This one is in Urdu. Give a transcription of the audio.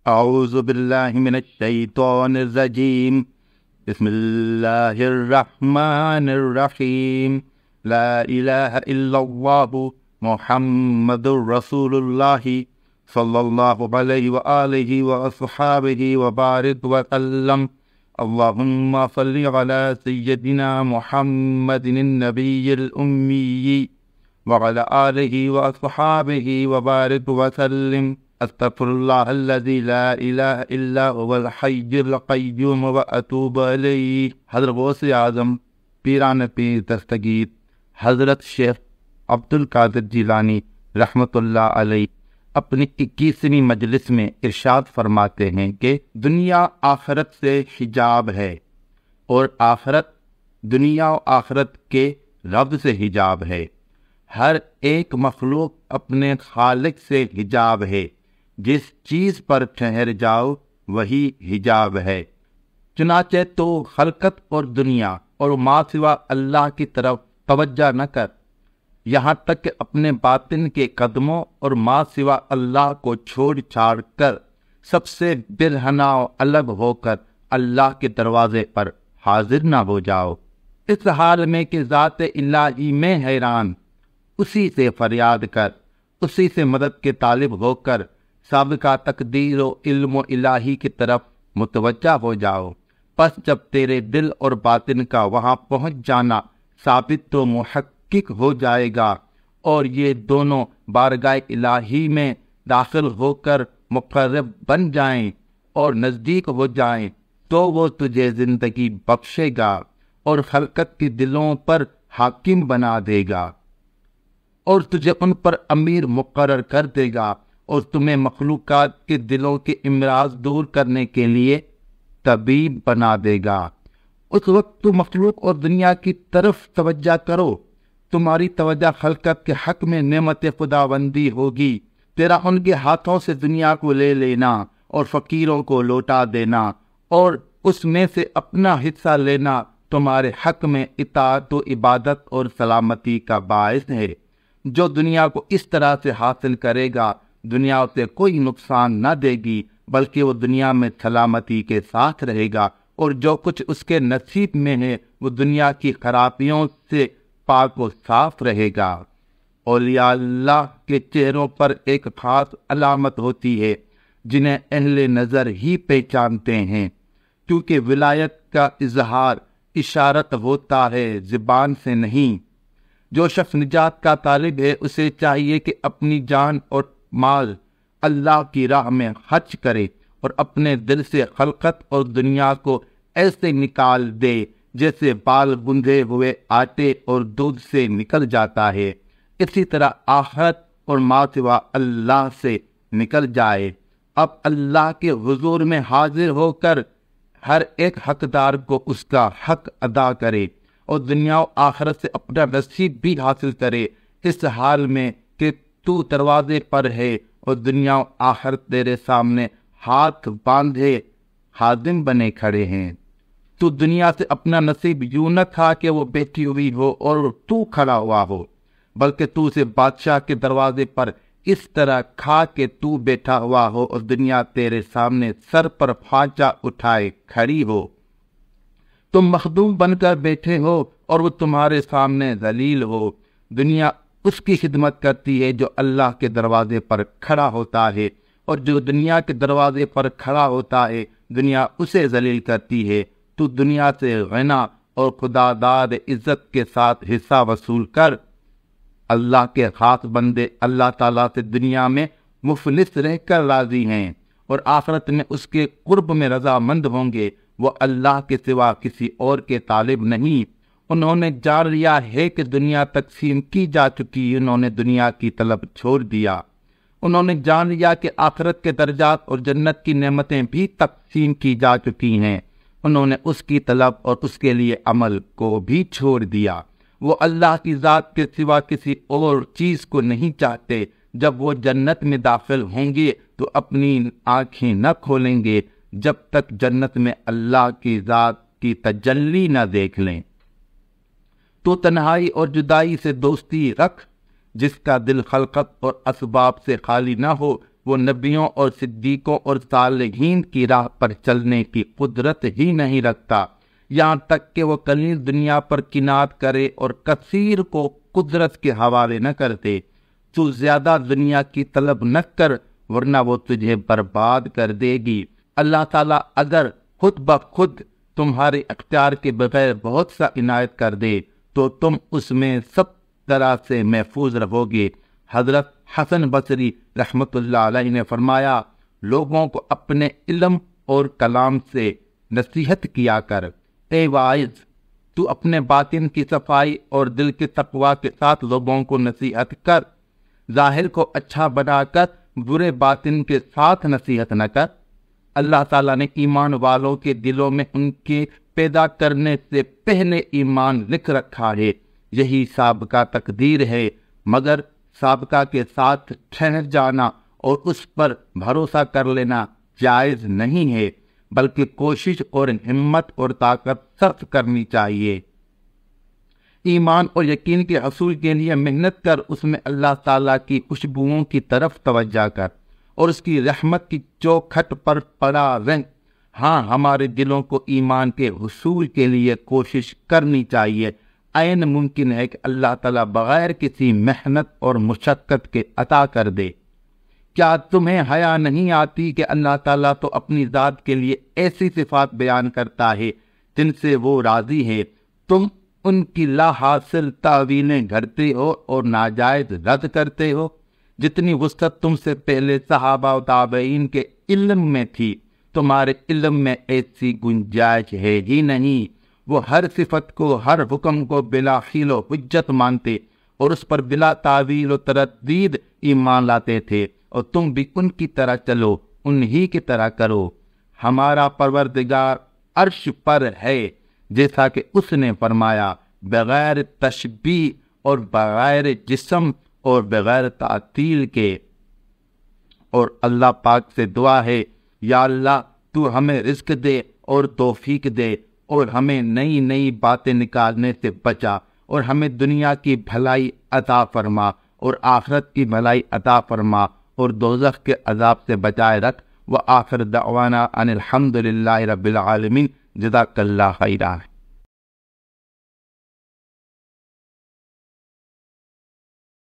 اعوذ باللہ من الشیطان الرجیم بسم اللہ الرحمن الرحیم لا الہ الا اللہ محمد رسول اللہ صلی اللہ علیہ وآلہ واصحابہ وبارک وسلم اللہم صلی علی سیدنا محمد النبی الامی وعلی آلہ واصحابہ وبارک وسلم استغفر اللہ الذی لا الہ الا هو الحی القیوم واتوب الیہ۔ حضرت غوث اعظم پیران پیر دستگیر حضرت شیخ عبد القادر جیلانی رحمۃ اللہ علیہ اپنی 21ویں مجلس میں ارشاد فرماتے ہیں کہ دنیا آخرت سے حجاب ہے اور آخرت دنیا و آخرت کے رب سے حجاب ہے۔ ہر ایک مخلوق اپنے خالق سے حجاب ہے، جس چیز پر ٹھہر جاؤ وہی حجاب ہے۔ چنانچہ تو خلقت اور دنیا اور ما سوا اللہ کی طرف توجہ نہ کر، یہاں تک کہ اپنے باطن کے قدموں اور ما سوا اللہ کو چھوڑ چھاڑ کر سب سے برہنہ و الگ ہو کر اللہ کے دروازے پر حاضر نہ ہو جاؤ، اس حال میں کہ ذات الہی میں حیران، اسی سے فریاد کر، اسی سے مدد کے طالب ہو کر سابقہ تقدیر و علم و الہی کی طرف متوجہ ہو جاؤ۔ پس جب تیرے دل اور باطن کا وہاں پہنچ جانا ثابت و محقق ہو جائے گا اور یہ دونوں بارگاہ الہی میں داخل ہو کر مقرب بن جائیں اور نزدیک ہو جائیں، تو وہ تجھے زندگی بخشے گا اور خلقت کے دلوں پر حاکم بنا دے گا اور تجھے ان پر امیر مقرر کر دے گا اور تمہیں مخلوقات کے دلوں کے امراض دور کرنے کے لیے طبیب بنا دے گا۔ اس وقت تو مخلوق اور دنیا کی طرف توجہ کرو، تمہاری توجہ خلقت کے حق میں نعمت خداوندی ہوگی، تیرا ان کے ہاتھوں سے دنیا کو لے لینا اور فقیروں کو لوٹا دینا اور اس میں سے اپنا حصہ لینا تمہارے حق میں اطاعت و عبادت اور سلامتی کا باعث ہے۔ جو دنیا کو اس طرح سے حاصل کرے گا، دنیا اسے کوئی نقصان نہ دے گی بلکہ وہ دنیا میں سلامتی کے ساتھ رہے گا، اور جو کچھ اس کے نصیب میں ہے وہ دنیا کی خرابیوں سے پاک و صاف رہے گا۔ اولیاء اللہ کے چہروں پر ایک خاص علامت ہوتی ہے جنہیں اہل نظر ہی پہچانتے ہیں، کیونکہ ولایت کا اظہار اشارت ہوتا ہے، زبان سے نہیں۔ جو شخص نجات کا طالب ہے اسے چاہیے کہ اپنی جان اور مال اللہ کی راہ میں خرچ کرے اور اپنے دل سے خلقت اور دنیا کو ایسے نکال دے جیسے بال گندھے ہوئے آٹے اور دودھ سے نکل جاتا ہے، اسی طرح آخرت اور ما سوا اللہ سے نکل جائے۔ اب اللہ کے حضور میں حاضر ہو کر ہر ایک حقدار کو اس کا حق ادا کرے اور دنیا و آخرت سے اپنا نصیب بھی حاصل کرے، اس حال میں کہ تو دروازے پر ہے اور دنیا و آخرت تیرے سامنے ہاتھ باندھے خادم بنے کھڑے ہیں۔ تو دنیا سے اپنا نصیب یوں نہ کھا کہ وہ بیٹھی ہوئی ہو اور تو کھڑا ہوا ہو، بلکہ تو اسے بادشاہ کے دروازے پر اس طرح کھا کہ تو بیٹھا ہوا ہو اور دنیا تیرے سامنے سر پر پھانچا اٹھائے کھڑی ہو۔ تم مخدوم بن کر بیٹھے ہو اور وہ تمہارے سامنے ذلیل ہو۔ دنیا اس کی خدمت کرتی ہے جو اللہ کے دروازے پر کھڑا ہوتا ہے، اور جو دنیا کے دروازے پر کھڑا ہوتا ہے دنیا اسے ذلیل کرتی ہے۔ تو دنیا سے غنا اور خدا داد عزت کے ساتھ حصہ وصول کر۔ اللہ کے خاص بندے اللہ تعالیٰ سے دنیا میں مفلس رہ کر راضی ہیں اور آخرت میں اس کے قرب میں رضامند ہوں گے۔ وہ اللہ کے سوا کسی اور کے طالب نہیں۔ انہوں نے جان لیا ہے کہ دنیا تقسیم کی جا چکی، انہوں نے دنیا کی طلب چھوڑ دیا۔ انہوں نے جان لیا کہ آخرت کے درجات اور جنت کی نعمتیں بھی تقسیم کی جا چکی ہیں، انہوں نے اس کی طلب اور اس کے لیے عمل کو بھی چھوڑ دیا۔ وہ اللہ کی ذات کے سوا کسی اور چیز کو نہیں چاہتے۔ جب وہ جنت میں داخل ہوں گے تو اپنی آنکھیں نہ کھولیں گے جب تک جنت میں اللہ کی ذات کی تجلی نہ دیکھ لیں۔ تو تنہائی اور جدائی سے دوستی رکھ، جس کا دل خلقت اور اسباب سے خالی نہ ہو، وہ نبیوں اور صدیقوں اور صالحین کی راہ پر چلنے کی قدرت ہی نہیں رکھتا، یہاں تک کہ وہ قلیل دنیا پر قناعت کرے اور کثیر کو قدرت کے حوالے نہ کرتے۔ تو زیادہ دنیا کی طلب نہ کر ورنہ وہ تجھے برباد کر دے گی۔ اللہ تعالیٰ اگر خود بخود تمہارے اختیار کے بغیر بہت سا عنایت کر دے تو تم اس میں سب طرح سے محفوظ رہو گے۔ حضرت حسن بصری رحمت اللہ علیہ نے فرمایا، لوگوں کو اپنے علم اور کلام سے نصیحت کیا کر۔ اے واعظ، تو اپنے باطن کی صفائی اور دل کے تقوی کے ساتھ لوگوں کو نصیحت کر۔ ظاہر کو اچھا بنا کر برے باطن کے ساتھ نصیحت نہ کر۔ اللہ تعالیٰ نے ایمان والوں کے دلوں میں ان کے پیدا کرنے سے پہلے ایمان لکھ رکھا ہے، یہی سابقہ تقدیر ہے، مگر سابقہ کے ساتھ ٹھہر جانا اور اس پر بھروسہ کر لینا جائز نہیں ہے، بلکہ کوشش اور ہمت اور طاقت صرف کرنی چاہیے۔ ایمان اور یقین کے حصول کے لیے محنت کر، اس میں اللہ تعالیٰ کی خوشبوؤں کی طرف توجہ کر اور اس کی رحمت کی چوکھٹ پر پڑا رہ۔ ہاں، ہمارے دلوں کو ایمان کے حصول کے لیے کوشش کرنی چاہیے۔ عین ممکن ہے کہ اللہ تعالیٰ بغیر کسی محنت اور مشقت کے عطا کر دے۔ کیا تمہیں حیا نہیں آتی کہ اللہ تعالیٰ تو اپنی ذات کے لیے ایسی صفات بیان کرتا ہے جن سے وہ راضی ہے، تم ان کی لا حاصل تعویلیں گھڑتے ہو اور ناجائز رد کرتے ہو؟ جتنی وسعت تم سے پہلے صحابہ و تابعین کے علم میں تھی، تمہارے علم میں ایسی گنجائش ہے ہی نہیں۔ وہ ہر صفت کو، ہر حکم کو بلا حیل و حجت مانتے اور اس پر بلا تعویل و تردید ایمان لاتے تھے، اور تم بھی ان کی طرح چلو، انہی کی طرح کرو۔ ہمارا پروردگار عرش پر ہے، جیسا کہ اس نے فرمایا، بغیر تشبیہ اور بغیر جسم اور بغیر تعطیل کے۔ اور اللہ پاک سے دعا ہے، یا اللہ تو ہمیں رزق دے اور توفیق دے، اور ہمیں نئی نئی باتیں نکالنے سے بچا، اور ہمیں دنیا کی بھلائی عطا فرما اور آخرت کی بھلائی عطا فرما، اور دوزخ کے عذاب سے بچائے رکھ۔ وآخر دعوانا ان الحمد للہ رب العالمین۔ جزاک اللہ خیرہ۔